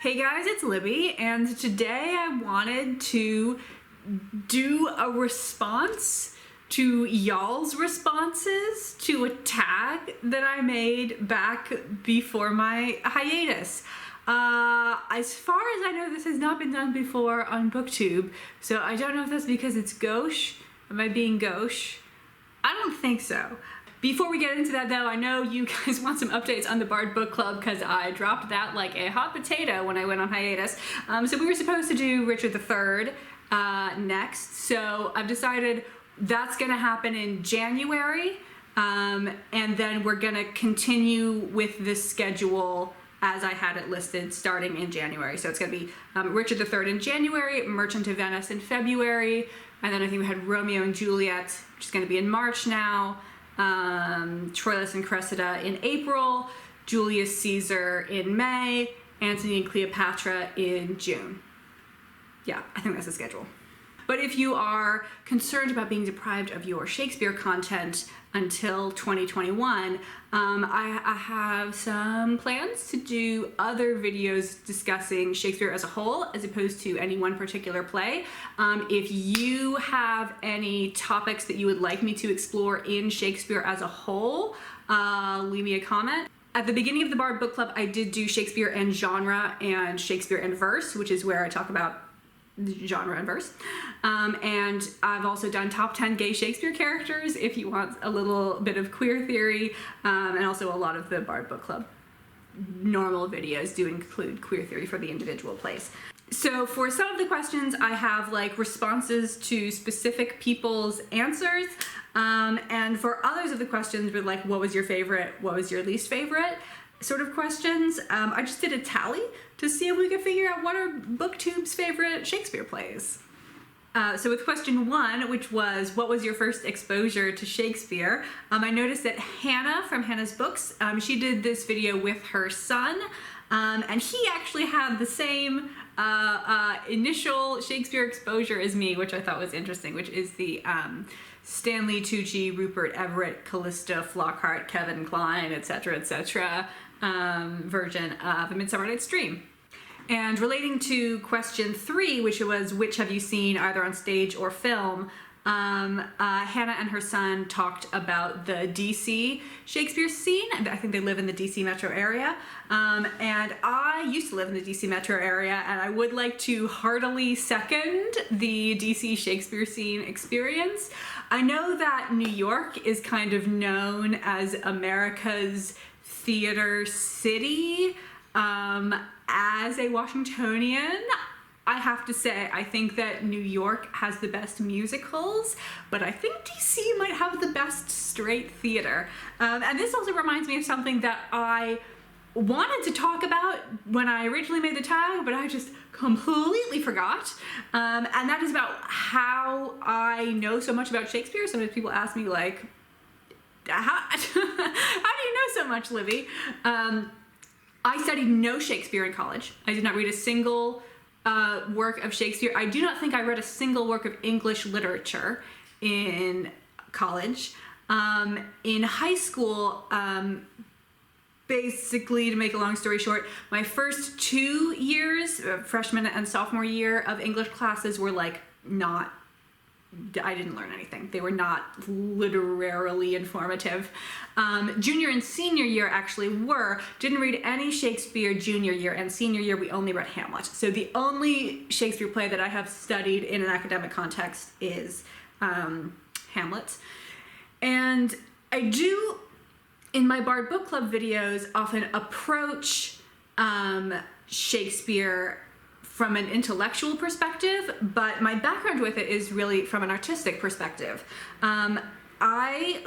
Hey guys, it's Libby, and today I wanted to do a response to y'all's responses to a tag that I made back before my hiatus. As far as I know, this has not been done before on BookTube, so I don't know if that's because it's gauche. Am I being gauche? I don't think so. Before we get into that though, I know you guys want some updates on the Bard Book Club because I dropped that like a hot potato when I went on hiatus. So we were supposed to do Richard III next, so I've decided that's gonna happen in January, and then we're gonna continue with this schedule as I had it listed starting in January. So it's gonna be Richard III in January, Merchant of Venice in February, and then I think we had Romeo and Juliet, which is gonna be in March now, Troilus and Cressida in April, Julius Caesar in May, Antony and Cleopatra in June. Yeah, I think that's the schedule. But if you are concerned about being deprived of your Shakespeare content until 2021, I have some plans to do other videos discussing Shakespeare as a whole as opposed to any one particular play. If you have any topics that you would like me to explore in Shakespeare as a whole, leave me a comment. At the beginning of the Bard Book Club, I did do Shakespeare and genre and Shakespeare and verse, which is where I talk about genre and verse. And I've also done top 10 gay Shakespeare characters if you want a little bit of queer theory, and also a lot of the Bard Book Club normal videos do include queer theory for the individual plays. So for some of the questions, I have like responses to specific people's answers, and for others of the questions with like, what was your favorite, what was your least favorite sort of questions, I just did a tally to see if we could figure out what are BookTube's favorite Shakespeare plays. So with question 1, which was, what was your first exposure to Shakespeare? I noticed that Hannah from Hannah's Books, she did this video with her son, and he actually had the same initial Shakespeare exposure as me, which I thought was interesting, which is the Stanley Tucci, Rupert Everett, Callista Flockhart, Kevin Kline, etc., version of A Midsummer Night's Dream. And relating to question 3, which was, which have you seen either on stage or film, Hannah and her son talked about the DC Shakespeare scene. I think they live in the DC metro area. And I used to live in the DC metro area, and I would like to heartily second the DC Shakespeare scene experience. I know that New York is kind of known as America's theater city. As a Washingtonian, I have to say, I think that New York has the best musicals, but I think DC might have the best straight theater. And this also reminds me of something that I wanted to talk about when I originally made the tag, but I just completely forgot. And that is about how I know so much about Shakespeare. Sometimes people ask me like, how do you know so much, Livy? I studied no Shakespeare in college. I did not read a single work of Shakespeare. I do not think I read a single work of English literature in college. In high school, basically, to make a long story short, my first 2 years, freshman and sophomore year of English classes were like not, I didn't learn anything. They were not literarily informative. Junior and senior year actually were. Didn't read any Shakespeare junior year, and senior year we only read Hamlet. So the only Shakespeare play that I have studied in an academic context is Hamlet. And I do, in my Bard Book Club videos, often approach Shakespeare from an intellectual perspective, but my background with it is really from an artistic perspective. I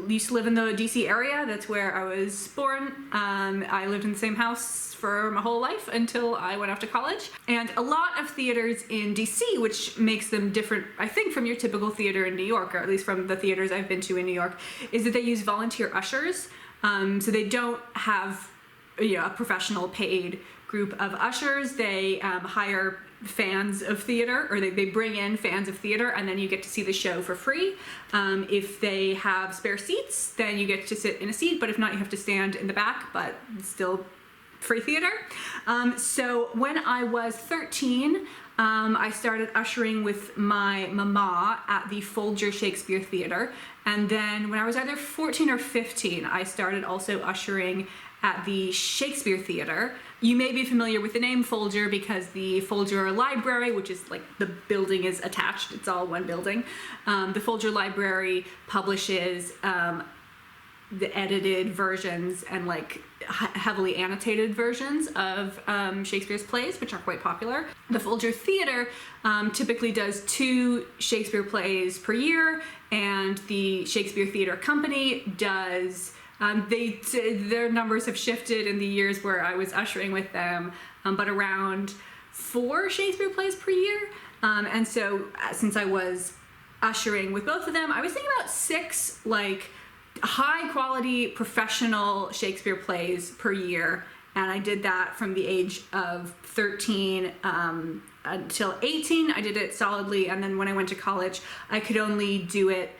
used to live in the DC area. That's where I was born. I lived in the same house for my whole life until I went off to college. And a lot of theaters in DC, which makes them different, I think, from your typical theater in New York, or at least from the theaters I've been to in New York, is that they use volunteer ushers. So they don't have, a professional paid group of ushers. They hire fans of theater, or they bring in fans of theater, and then you get to see the show for free. If they have spare seats, then you get to sit in a seat, but if not, you have to stand in the back, but still free theater. So when I was 13, I started ushering with my mama at the Folger Shakespeare Theater. And then when I was either 14 or 15, I started also ushering at the Shakespeare Theater. You may be familiar with the name Folger because the Folger Library, which is like the building is attached, it's all one building. The Folger Library publishes the edited versions and like heavily annotated versions of Shakespeare's plays, which are quite popular. The Folger Theater typically does 2 Shakespeare plays per year, and the Shakespeare Theater Company does, their numbers have shifted in the years where I was ushering with them, but around 4 Shakespeare plays per year. And so since I was ushering with both of them, I was thinking about 6 like high quality professional Shakespeare plays per year, and I did that from the age of 13 until 18. I did it solidly, and then when I went to college I could only do it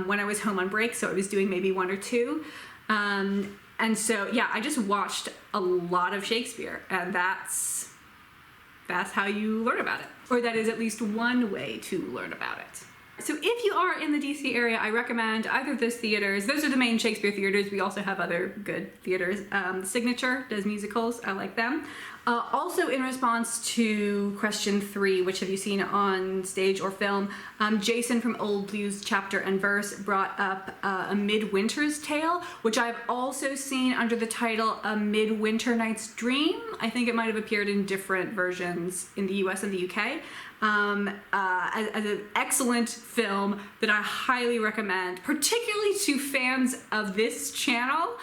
when I was home on break, so I was doing maybe 1 or 2, and so yeah, I just watched a lot of Shakespeare, and that's how you learn about it, or that is at least one way to learn about it. So if you are in the DC area, I recommend either of those theaters. Those are the main Shakespeare theaters. We also have other good theaters. Signature does musicals. I like them. Also, in response to question 3, which have you seen on stage or film, Jason from Old Blues Chapter and Verse brought up A Midwinter's Tale, which I've also seen under the title A Midwinter Night's Dream. I think it might have appeared in different versions in the US and the UK. As an excellent film that I highly recommend, particularly to fans of this channel.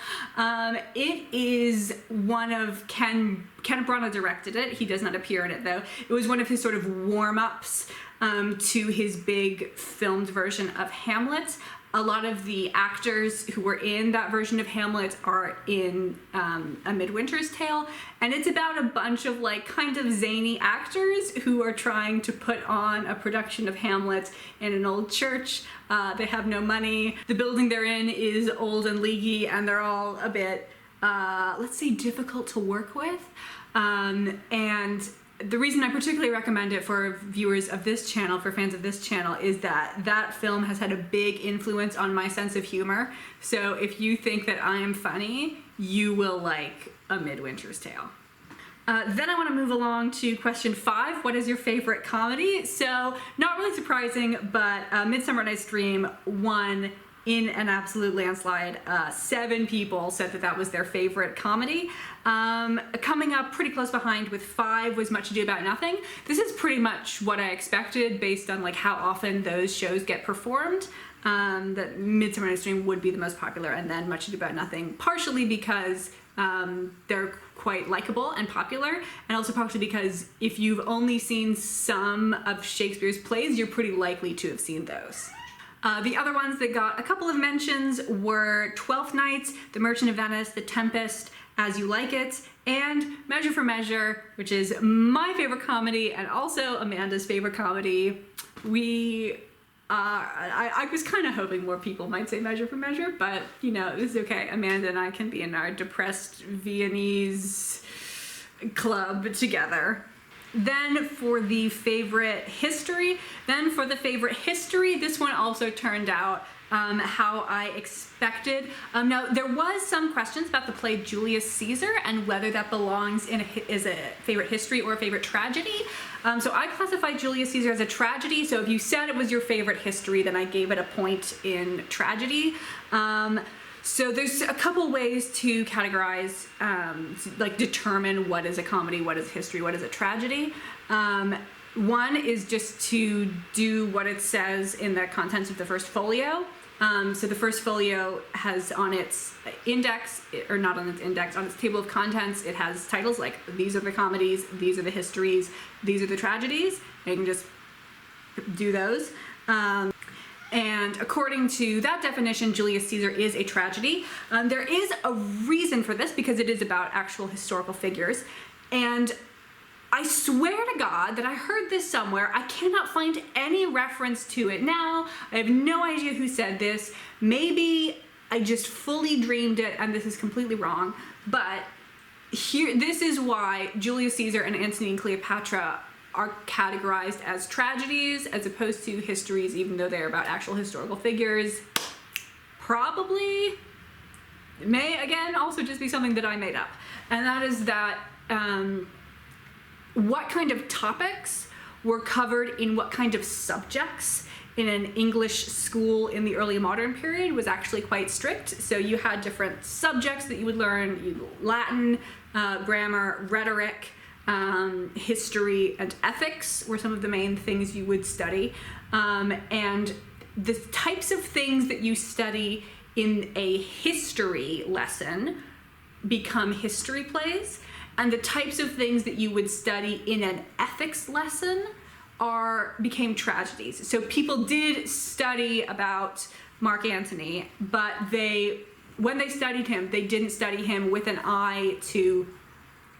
It is one of Kenneth Branagh directed it. He does not appear in it though. It was one of his sort of warm-ups to his big filmed version of Hamlet. A lot of the actors who were in that version of Hamlet are in A Midwinter's Tale, and it's about a bunch of like kind of zany actors who are trying to put on a production of Hamlet in an old church. They have no money. The building they're in is old and leaky, and they're all a bit, let's say, difficult to work with. And the reason I particularly recommend it for viewers of this channel, for fans of this channel, is that that film has had a big influence on my sense of humor. So if you think that I am funny, you will like A Midwinter's Tale. Then I want to move along to question 5. What is your favorite comedy? So not really surprising, but Midsummer Night's Dream won in an absolute landslide. 7 people said that that was their favorite comedy. Coming up pretty close behind with 5 was Much Ado About Nothing. This is pretty much what I expected based on like how often those shows get performed. That Midsummer Night's Dream would be the most popular, and then Much Ado About Nothing, partially because they're quite likable and popular, and also partially because if you've only seen some of Shakespeare's plays, you're pretty likely to have seen those. The other ones that got a couple of mentions were Twelfth Night, The Merchant of Venice, The Tempest, As You Like It, and Measure for Measure, which is my favorite comedy and also Amanda's favorite comedy. I was kind of hoping more people might say Measure for Measure, but you know, it's okay. Amanda and I can be in our depressed Viennese club together. Then for the favorite history, this one also turned out how I expected. Now, there was some questions about the play Julius Caesar and whether that belongs in is a favorite history or a favorite tragedy. So I classified Julius Caesar as a tragedy, so if you said it was your favorite history, then I gave it a point in tragedy. So there's a couple ways to categorize, like determine what is a comedy, what is history, what is a tragedy. One is just to do what it says in the contents of the first folio. So the first folio has on its index, or not on its index, on its table of contents, it has titles like these are the comedies, these are the histories, these are the tragedies. And you can just do those. And according to that definition, Julius Caesar is a tragedy. There is a reason for this because it is about actual historical figures. And I swear to God that I heard this somewhere. I cannot find any reference to it now. I have no idea who said this. Maybe I just fully dreamed it and this is completely wrong. But this is why Julius Caesar and Antony and Cleopatra are categorized as tragedies as opposed to histories, even though they're about actual historical figures. Probably may, again, also just be something that I made up. And that is that what kind of topics were covered in what kind of subjects in an English school in the early modern period was actually quite strict. So you had different subjects that you would learn: Latin, grammar, rhetoric, history, and ethics were some of the main things you would study. And the types of things that you study in a history lesson become history plays, and the types of things that you would study in an ethics lesson became tragedies. So people did study about Mark Antony, but when they studied him, they didn't study him with an eye to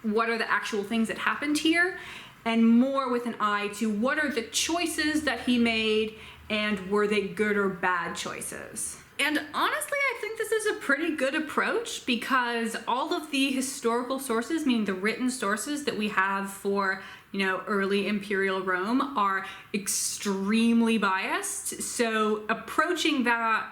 what are the actual things that happened here, and more with an eye to what are the choices that he made, and were they good or bad choices. And honestly, I think this is a pretty good approach, because all of the historical sources, meaning the written sources that we have for, early imperial Rome, are extremely biased. So approaching that,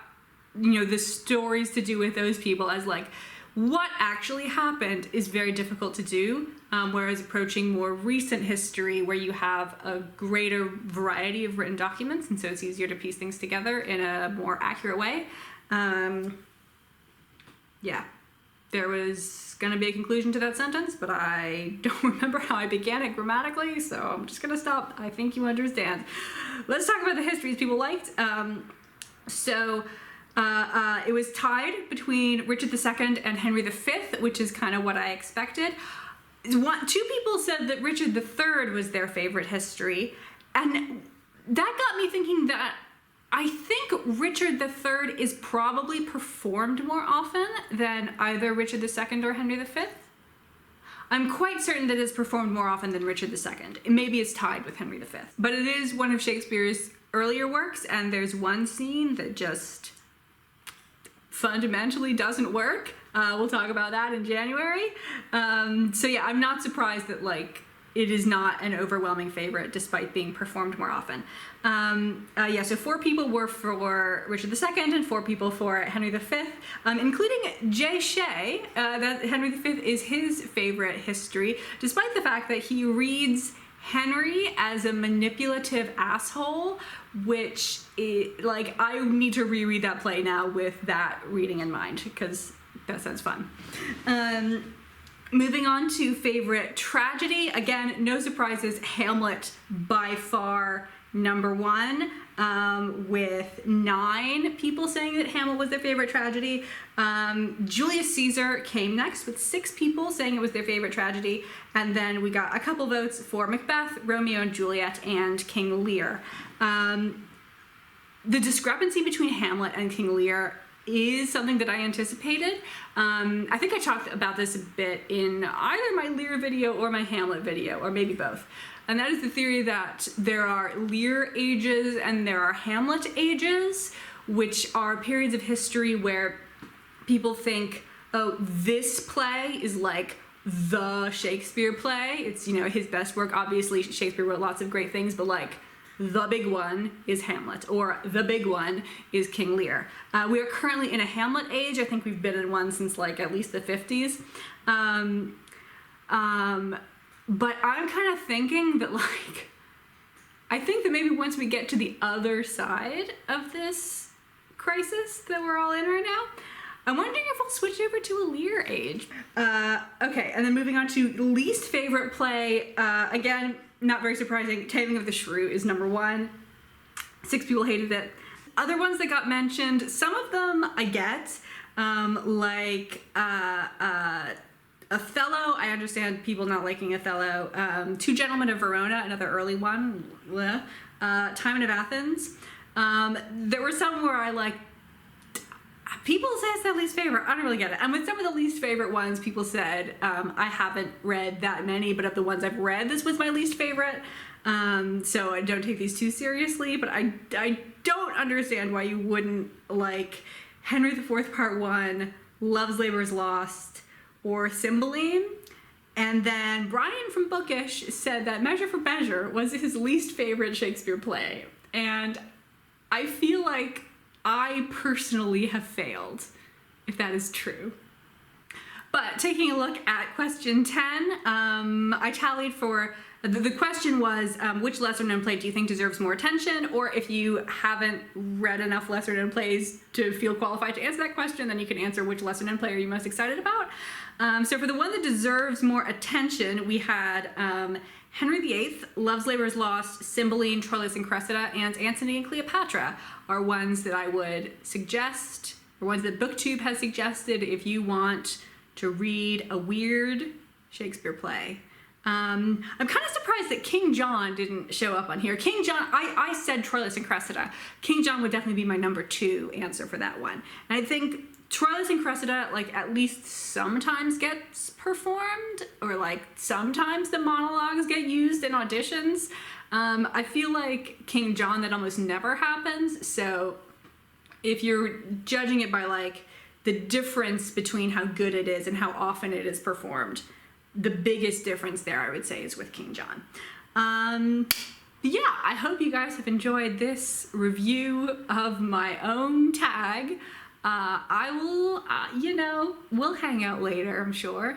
the stories to do with those people as like what actually happened is very difficult to do, whereas approaching more recent history where you have a greater variety of written documents, and so it's easier to piece things together in a more accurate way. Yeah, there was going to be a conclusion to that sentence, but I don't remember how I began it grammatically, so I'm just going to stop. I think you understand. Let's talk about the histories people liked. It was tied between Richard II and Henry V, which is kind of what I expected. Two people said that Richard III was their favorite history, and that got me thinking that I think Richard III is probably performed more often than either Richard II or Henry V. I'm quite certain that it's performed more often than Richard II. Maybe it's tied with Henry V. But it is one of Shakespeare's earlier works, and there's one scene that just fundamentally doesn't work. We'll talk about that in January. So yeah, I'm not surprised that it is not an overwhelming favorite despite being performed more often. So 4 people were for Richard II and 4 people for Henry V, including Jay Shea, that Henry V is his favorite history, despite the fact that he reads Henry as a manipulative asshole, which I need to reread that play now with that reading in mind, because that sounds fun. Moving on to favorite tragedy, again, no surprises, Hamlet by far #1, with 9 people saying that Hamlet was their favorite tragedy. Julius Caesar came next with 6 people saying it was their favorite tragedy, and then we got a couple votes for Macbeth, Romeo and Juliet, and King Lear. The discrepancy between Hamlet and King Lear is something that I anticipated. I think I talked about this a bit in either my Lear video or my Hamlet video, or maybe both. And that is the theory that there are Lear ages and there are Hamlet ages, which are periods of history where people think, oh, this play is like the Shakespeare play. It's, his best work. Obviously, Shakespeare wrote lots of great things, but the big one is Hamlet, or the big one is King Lear. We are currently in a Hamlet age. I think we've been in one since at least the 50s. But I'm kind of thinking that I think that maybe once we get to the other side of this crisis that we're all in right now, I'm wondering if we'll switch over to a Lear age. Okay, and then moving on to least favorite play, again, not very surprising, Taming of the Shrew is #1. 6 people hated it. Other ones that got mentioned, some of them I get, Othello. I understand people not liking Othello. Two Gentlemen of Verona, another early one. Timon of Athens. There were some where people say it's their least favorite. I don't really get it. And with some of the least favorite ones, people said, I haven't read that many, but of the ones I've read, this was my least favorite. So I don't take these too seriously, but I don't understand why you wouldn't like Henry IV Part 1, Love's Labour is Lost, or Cymbeline. And then Brian from Bookish said that Measure for Measure was his least favorite Shakespeare play. And I feel like I personally have failed, if that is true. But taking a look at question 10, I tallied for, the question was, which lesser known play do you think deserves more attention? Or if you haven't read enough lesser known plays to feel qualified to answer that question, then you can answer which lesser known play are you most excited about. So for the one that deserves more attention, we had Henry VIII, Love's Labour's Lost, Cymbeline, Troilus and Cressida, and Antony and Cleopatra are ones that I would suggest, or ones that BookTube has suggested if you want to read a weird Shakespeare play. I'm kind of surprised that King John didn't show up on here. King John, I said Troilus and Cressida. King John would definitely be my number 2 answer for that one. And I think Troilus and Cressida, like, at least sometimes gets performed, or like sometimes the monologues get used in auditions. I feel like King John, that almost never happens. So if you're judging it by like the difference between how good it is and how often it is performed, the biggest difference there, I would say, is with King John. Yeah, I hope you guys have enjoyed this review of my own tag. I will, we'll hang out later, I'm sure.